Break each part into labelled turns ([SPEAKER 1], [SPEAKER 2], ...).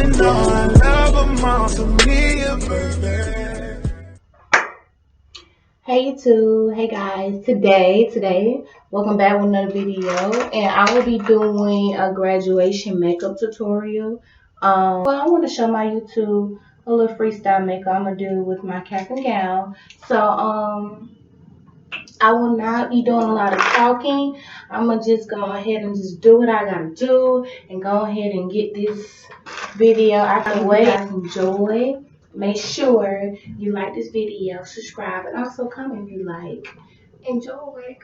[SPEAKER 1] she know I love her more than me, a baby.
[SPEAKER 2] Hey YouTube, hey guys, today, welcome back with another video, and I will be doing a graduation makeup tutorial. Well, I want to show my YouTube a little freestyle makeup I'm gonna do with my cap and gown. So, I will not be doing a lot of talking. I'm gonna just go ahead and just do what I gotta do, and go ahead and get this video out the way. You guys enjoy. Make sure you like this video, subscribe, and also comment if you like. Enjoy.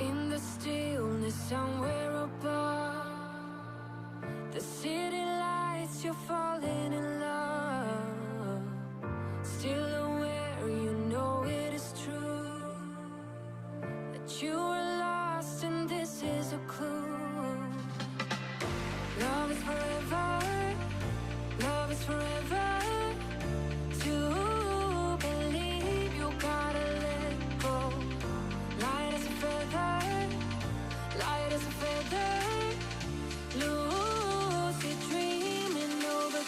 [SPEAKER 3] In the stillness somewhere above, the city lights, you're falling in love. Still aware, you know it is true, that you are lost and this is a clue. Love is forever, love is forever. To believe you gotta let go. Light as a feather, light as a feather. Lucid dreaming over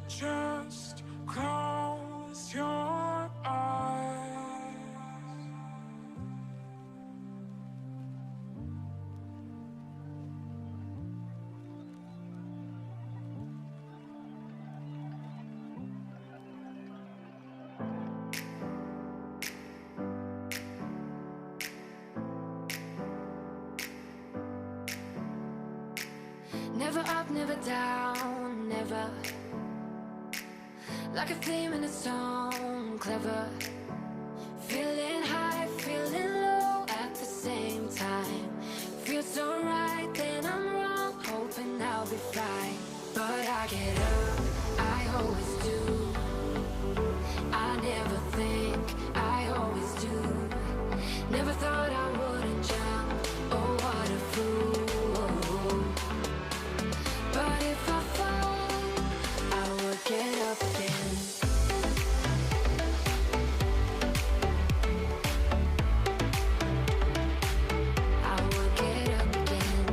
[SPEAKER 1] Just close your eyes.
[SPEAKER 3] Never up, never down, never. Like a theme in a song, clever. Feeling high, feeling low at the same time. Feels so right, then I'm wrong, hoping I'll be fine. But I get up, I always do. I never think, I always do. Never thought I wouldn't jump, oh what a fool. But if I fall, I will get up again. I will get up again.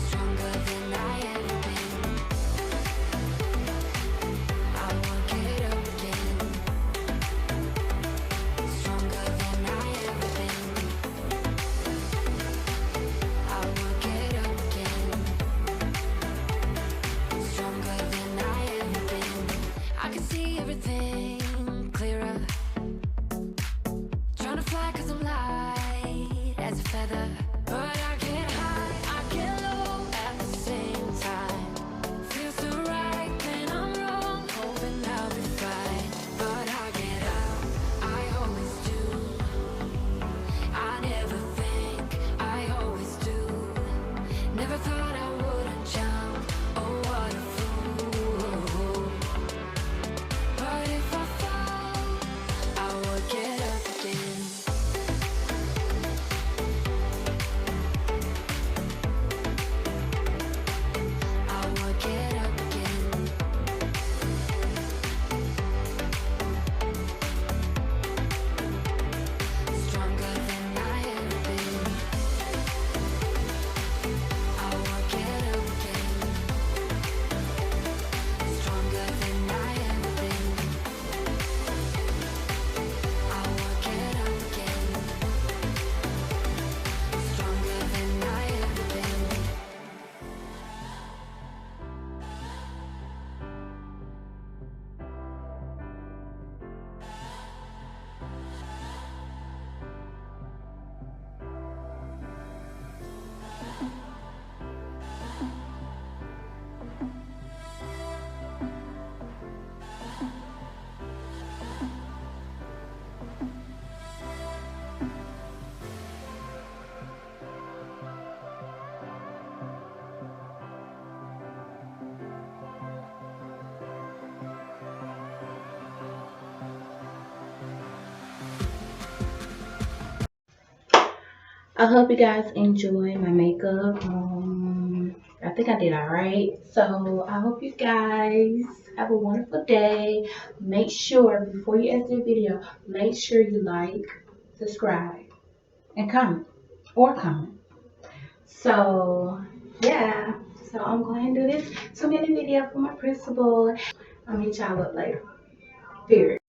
[SPEAKER 3] Stronger than I ever been. I will get up again. Stronger than I ever been. I will get up again. Stronger than I ever been. I can see everything clearer. Trying to fly 'cause I'm light as a feather. But I get high, I get low at the same time. Feels so right, then I'm wrong, hoping I'll be fine. But I get up, I always do. I never think, I always do. Never thought I wouldn't jump, oh what a fool. But if I fall, I will get up again. I will get up again. Stronger than I ever been. I will get up again. Stronger than I ever been. I will get up again. Stronger than I ever been.
[SPEAKER 2] I hope you guys enjoy my makeup. I think I did alright. So I hope you guys have a wonderful day. Make sure before you exit the video, make sure you like, subscribe, and comment. So yeah. So I'm going to do this 2-minute video for my principal. I'll meet y'all up later. Period.